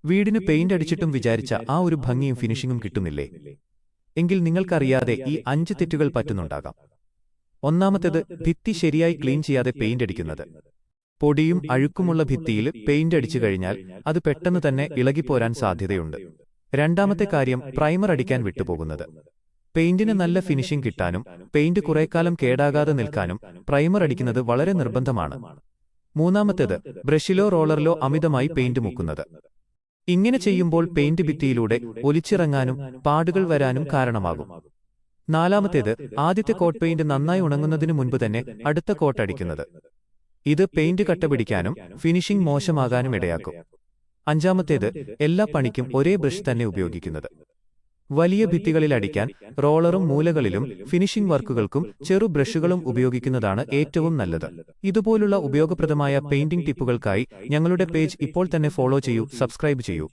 വീടിന് പെയിന്റ് അടിച്ചിട്ടും വിചാരിച്ച ആ ഒരു ഭംഗിയും ഫിനിഷിംഗും കിട്ടുന്നില്ലേ? എങ്കിൽ നിങ്ങൾക്കറിയാതെ ഈ 5 തെറ്റുകൾ പറ്റുന്നുണ്ടാകാം. ഒന്നാമത്തേത്, ഭിത്തി ശരിയായി ക്ലീൻ ചെയ്യാതെ പെയിന്റ് അടിക്കുന്നത്. പൊടിയും അഴുക്കുമുള്ള ഭിത്തിയിൽ പെയിന്റ് അടിച്ചു കഴിഞ്ഞാൽ അത് പെട്ടെന്ന് തന്നെ ഇളകിപ്പോരാൻ സാധ്യതയുണ്ട്. രണ്ടാമത്തെ കാര്യം, പ്രൈമർ അടിക്കാൻ വിട്ടുപോകുന്നത്. പെയിന്റിന് നല്ല ഫിനിഷിംഗ് കിട്ടാനും പെയിന്റ് കുറേക്കാലം കേടാകാതെ നിൽക്കാനും പ്രൈമർ അടിക്കുന്നത് വളരെ നിർബന്ധമാണ്. മൂന്നാമത്തേത്, ബ്രഷിലോ റോളറിലോ അമിതമായി പെയിന്റ് മുക്കുന്നത്. ഇങ്ങനെ ചെയ്യുമ്പോൾ പെയിന്റ് ഭിത്തിയിലൂടെ ഒലിച്ചിറങ്ങാനും പാടുകൾ വരാനും കാരണമാകും. നാലാമത്തേത്, ആദ്യത്തെ കോട്ട് പെയിന്റ് നന്നായി ഉണങ്ങുന്നതിനു മുൻപ് തന്നെ അടുത്ത കോട്ട് അടിക്കുന്നത്. ഇത് പെയിന്റ് കട്ടപിടിക്കാനും ഫിനിഷിംഗ് മോശമാകാനും ഇടയാക്കും. അഞ്ചാമത്തേത്, എല്ലാ പണിക്കും ഒരേ ബ്രഷ് തന്നെ ഉപയോഗിക്കുന്നത്. വലിയ ഭിത്തികളിൽ അടിക്കാൻ റോളറും മൂലകളിലും ഫിനിഷിംഗ് വർക്കുകൾക്കും ചെറു ബ്രഷുകളും ഉപയോഗിക്കുന്നതാണ് ഏറ്റവും നല്ലത്. ഇതുപോലുള്ള ഉപയോഗപ്രദമായ പെയിന്റിംഗ് ടിപ്പുകൾക്കായി ഞങ്ങളുടെ പേജ് ഇപ്പോൾ തന്നെ ഫോളോ ചെയ്യൂ, സബ്സ്ക്രൈബ് ചെയ്യൂ.